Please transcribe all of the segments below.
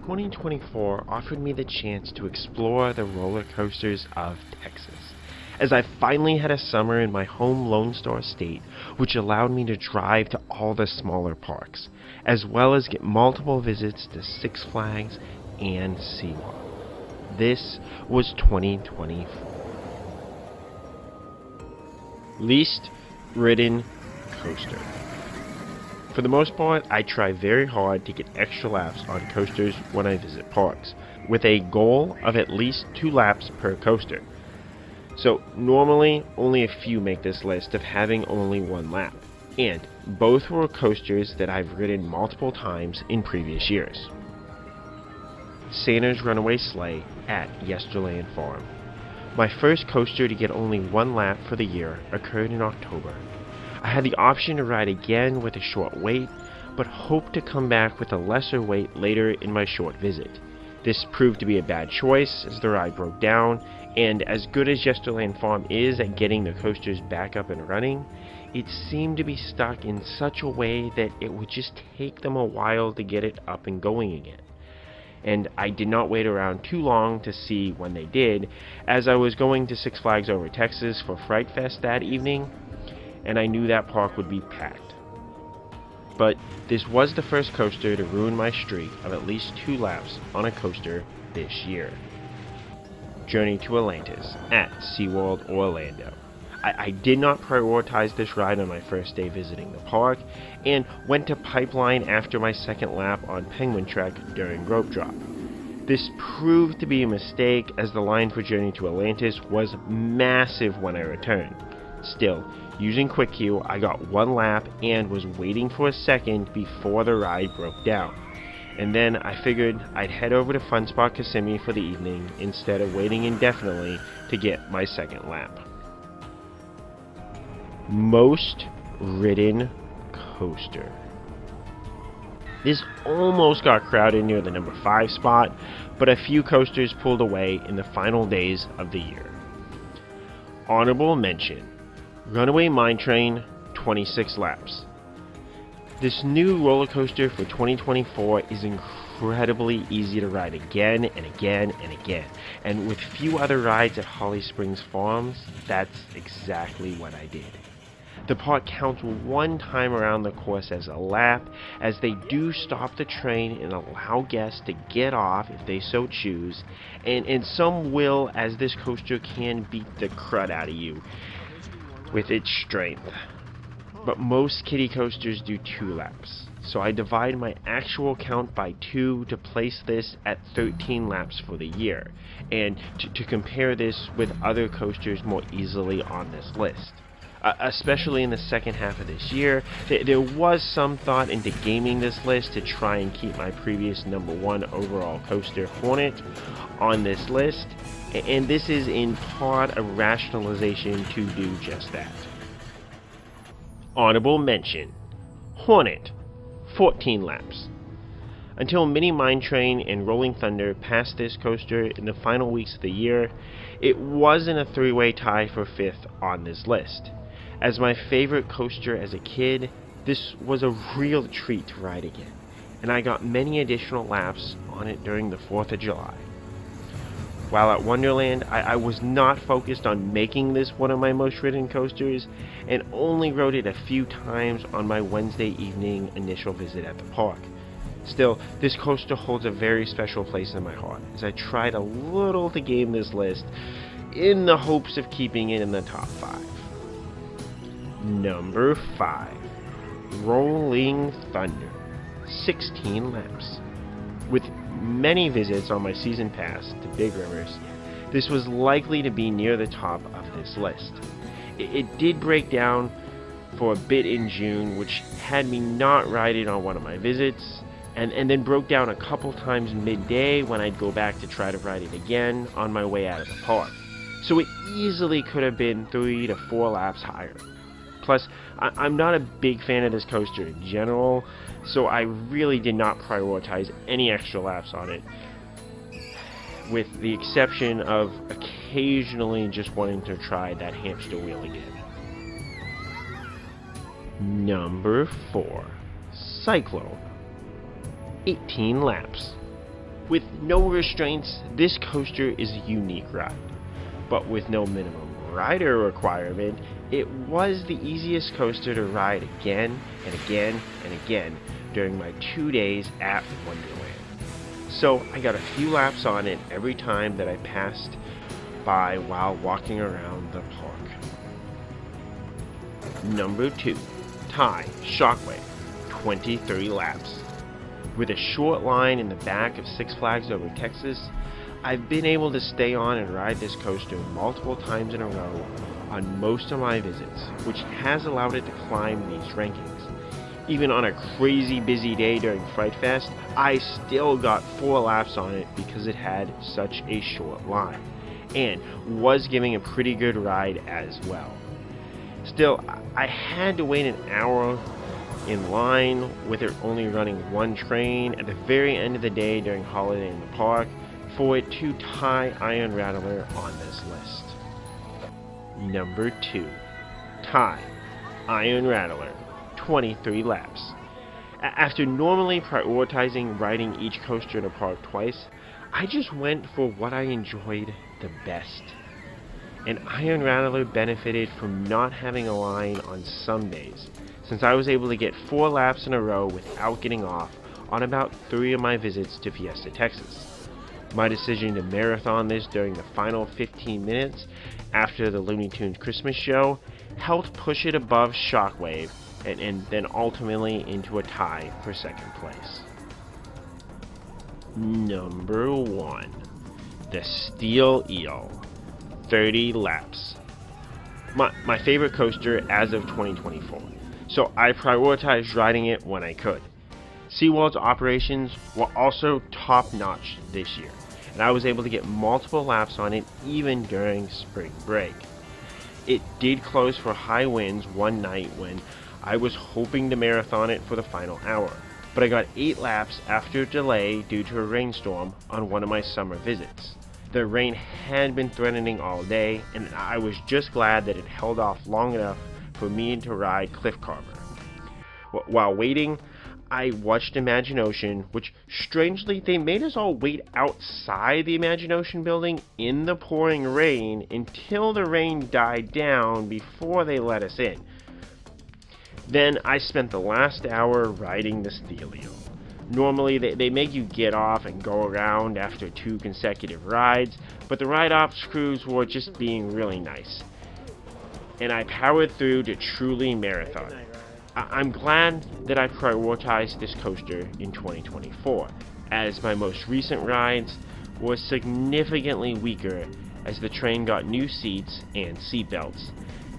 2024 offered me the chance to explore the roller coasters of Texas, as I finally had a summer in my home Lone Star State, which allowed me to drive to all the smaller parks, as well as get multiple visits to Six Flags and SeaWorld. This was 2024. Least ridden coaster. For the most part, I try very hard to get extra laps on coasters when I visit parks, with a goal of at least 2 laps per coaster. So normally, only a few make this list of having only 1 lap, and both were coasters that I've ridden multiple times in previous years. Santa's Runaway Sleigh at Yesterland Farm. My first coaster to get only 1 lap for the year occurred in October. I had the option to ride again with a short wait, but hoped to come back with a lesser wait later in my short visit. This proved to be a bad choice as the ride broke down, and as good as Yesterland Farm is at getting the coasters back up and running, it seemed to be stuck in such a way that it would just take them a while to get it up and going again. And I did not wait around too long to see when they did, as I was going to Six Flags over Texas for Fright Fest that evening, and I knew that park would be packed. But this was the first coaster to ruin my streak of at least 2 laps on a coaster this year. Journey to Atlantis at SeaWorld Orlando. I did not prioritize this ride on my first day visiting the park, and went to Pipeline after my second lap on Penguin Trek during rope drop. This proved to be a mistake as the line for Journey to Atlantis was massive when I returned. Still, using Quick Queue, I got 1 lap and was waiting for a second before the ride broke down. And then I figured I'd head over to Fun Spot Kissimmee for the evening instead of waiting indefinitely to get my second lap. Most ridden coaster. This almost got crowded near the number 5 spot, but a few coasters pulled away in the final days of the year. Honorable mention: Runaway Mine Train, 26 laps. This new roller coaster for 2024 is incredibly easy to ride again and again and again, and with few other rides at Holly Springs Farms, that's exactly what I did. The park counts 1 time around the course as a lap, as they do stop the train and allow guests to get off if they so choose, and some will, as this coaster can beat the crud out of you with its strength. But most kiddie coasters do 2 laps, so I divide my actual count by 2 to place this at 13 laps for the year, and to compare this with other coasters more easily on this list. Especially in the second half of this year, there was some thought into gaming this list to try and keep my previous number 1 overall coaster, Hornet, on this list, and this is in part a rationalization to do just that. Honorable mention: Hornet, 14 laps. Until Mini Mine Train and Rolling Thunder passed this coaster in the final weeks of the year, it wasn't a 3-way tie for 5th on this list. As my favorite coaster as a kid, this was a real treat to ride again, and I got many additional laps on it during the 4th of July. While at Wonderland, I was not focused on making this one of my most ridden coasters, and only rode it a few times on my Wednesday evening initial visit at the park. Still, this coaster holds a very special place in my heart, as I tried a little to game this list in the hopes of keeping it in the top 5. Number 5. Rolling Thunder, 16 laps. With many visits on my season pass to Big Rivers, this was likely to be near the top of this list. It did break down for a bit in June, which had me not ride it on one of my visits, and then broke down a couple times midday when I'd go back to try to ride it again on my way out of the park. So it easily could have been 3 to 4 laps higher. Plus, I'm not a big fan of this coaster in general, so I really did not prioritize any extra laps on it, with the exception of occasionally just wanting to try that hamster wheel again. Number 4. Cyclone, 18 laps. With no restraints, this coaster is a unique ride, but with no minimum rider requirement, it was the easiest coaster to ride again and again and again during my 2 days at Wonderland. So I got a few laps on it every time that I passed by while walking around the park. Number 2. Thai Shockwave, 23 laps. With a short line in the back of Six Flags over Texas, I've been able to stay on and ride this coaster multiple times in a row on most of my visits, which has allowed it to climb these rankings. Even on a crazy busy day during Fright Fest, I still got 4 laps on it because it had such a short line, and was giving a pretty good ride as well. Still, I had to wait an hour in line with it only running one train at the very end of the day during Holiday in the Park for it to tie Iron Rattler on this list. Number 2. Thai Iron Rattler, 23 laps. After normally prioritizing riding each coaster in a park twice, I just went for what I enjoyed the best. And Iron Rattler benefited from not having a line on some days, since I was able to get 4 laps in a row without getting off on about 3 of my visits to Fiesta, Texas. My decision to marathon this during the final 15 minutes after the Looney Tunes Christmas show helped push it above Shockwave and then ultimately into a tie for second place. Number 1. The Steel Eel, 30 laps. My favorite coaster as of 2024, so I prioritized riding it when I could. SeaWorld's operations were also top-notch this year, and I was able to get multiple laps on it even during spring break. It did close for high winds one night when I was hoping to marathon it for the final hour, but I got 8 laps after a delay due to a rainstorm on one of my summer visits. The rain had been threatening all day, and I was just glad that it held off long enough for me to ride Cliff Carver. While waiting, I watched Imagination, which strangely they made us all wait outside the Imagination building in the pouring rain until the rain died down before they let us in. Then I spent the last hour riding the Steel Eel. Normally they make you get off and go around after 2 consecutive rides, but the ride ops crews were just being really nice, and I powered through to truly marathon. I'm glad that I prioritized this coaster in 2024, as my most recent rides were significantly weaker as the train got new seats and seat belts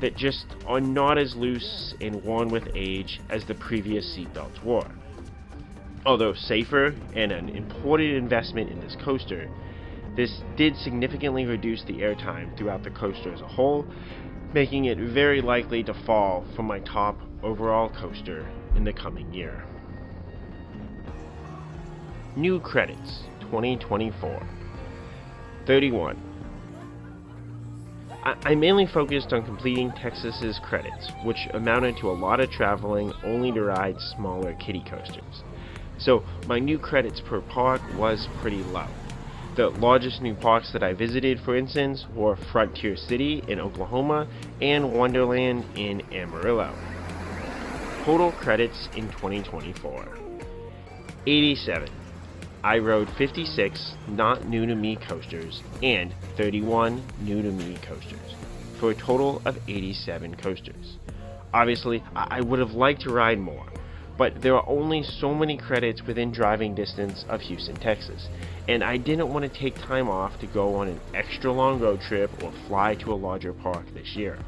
that just are not as loose and worn with age as the previous seat belts were. Although safer and an important investment in this coaster, this did significantly reduce the airtime throughout the coaster as a whole, making it very likely to fall from my top overall coaster in the coming year. New credits 2024. 31. I mainly focused on completing Texas's credits, which amounted to a lot of traveling only to ride smaller kiddie coasters. So my new credits per park was pretty low. The largest new parks that I visited, for instance, were Frontier City in Oklahoma and Wonderland in Amarillo. Total credits in 2024. 87. I rode 56 not new to me coasters and 31 new to me coasters, for a total of 87 coasters. Obviously, I would have liked to ride more, but there are only so many credits within driving distance of Houston, Texas, and I didn't want to take time off to go on an extra long road trip or fly to a larger park this year.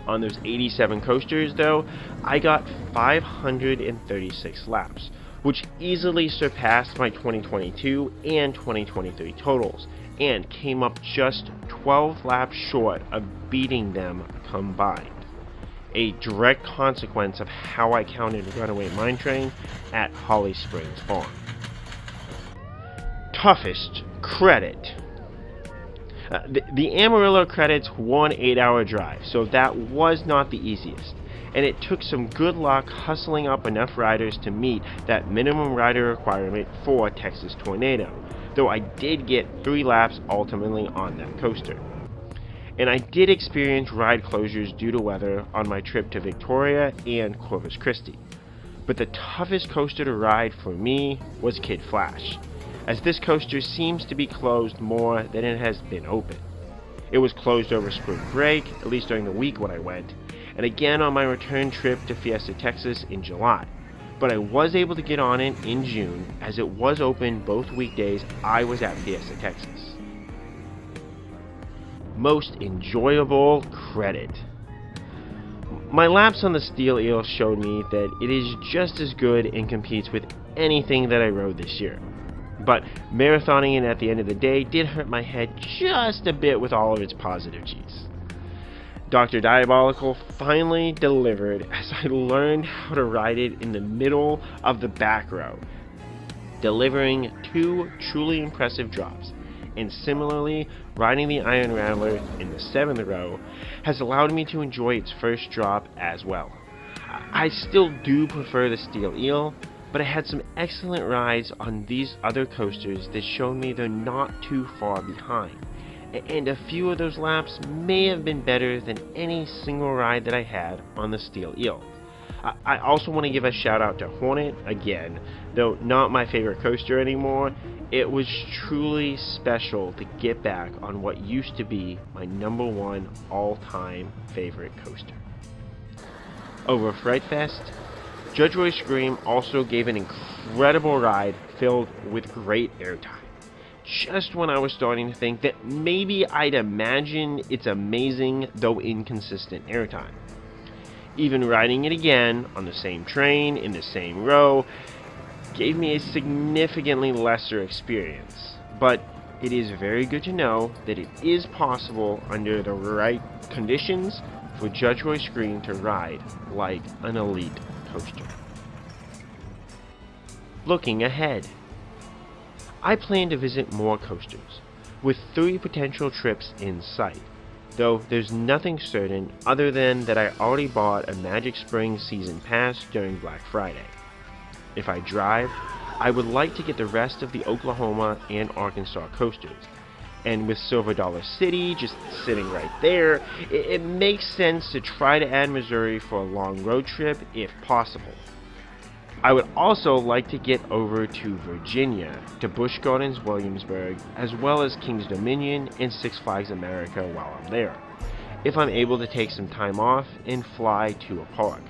On those 87 coasters, though, I got 536 laps, which easily surpassed my 2022 and 2023 totals, and came up just 12 laps short of beating them combined. A direct consequence of how I counted Runaway Mine Train at Holly Springs Farm. Toughest credit. The Amarillo credits were an 8-hour drive, so that was not the easiest. and it took some good luck hustling up enough riders to meet that minimum rider requirement for Texas Tornado, though I did get 3 laps ultimately on that coaster. And I did experience ride closures due to weather on my trip to Victoria and Corpus Christi. But the toughest coaster to ride for me was Kid Flash, as this coaster seems to be closed more than it has been open. It was closed over spring break, at least during the week when I went, and again on my return trip to Fiesta, Texas in July. But I was able to get on it in June, as it was open both weekdays I was at Fiesta, Texas. Most enjoyable credit. My laps on the Steel Eel showed me that it is just as good and competes with anything that I rode this year. But marathoning it at the end of the day did hurt my head just a bit with all of its positive G's. Dr. Diabolical finally delivered as I learned how to ride it in the middle of the back row, delivering 2 truly impressive drops. And similarly, riding the Iron Rattler in the 7th row has allowed me to enjoy its first drop as well. I still do prefer the Steel Eel, but I had some excellent rides on these other coasters that showed me they're not too far behind. And a few of those laps may have been better than any single ride that I had on the Steel Eel. I also want to give a shout out to Hornet again, though not my favorite coaster anymore. It was truly special to get back on what used to be my #1 all-time favorite coaster. Over Fright Fest, Judge Roy Scream also gave an incredible ride filled with great airtime. Just when I was starting to think that maybe I'd imagine its amazing though inconsistent airtime. Even riding it again on the same train in the same row gave me a significantly lesser experience, but it is very good to know that it is possible under the right conditions for Judge Roy Scream to ride like an elite coaster. Looking ahead, I plan to visit more coasters, with 3 potential trips in sight, though there's nothing certain other than that I already bought a Magic Spring season pass during Black Friday. If I drive, I would like to get the rest of the Oklahoma and Arkansas coasters, and with Silver Dollar City just sitting right there, it makes sense to try to add Missouri for a long road trip if possible. I would also like to get over to Virginia, to Busch Gardens Williamsburg, as well as King's Dominion and Six Flags America while I'm there, if I'm able to take some time off and fly to a park.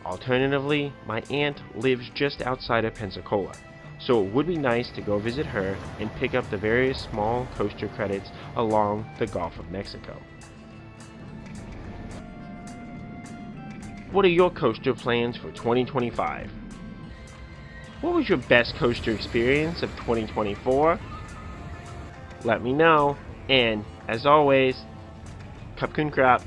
Alternatively, my aunt lives just outside of Pensacola, so it would be nice to go visit her and pick up the various small coaster credits along the Gulf of Mexico. What are your coaster plans for 2025? What was your best coaster experience of 2024? Let me know, and as always, Cup Kun Krap.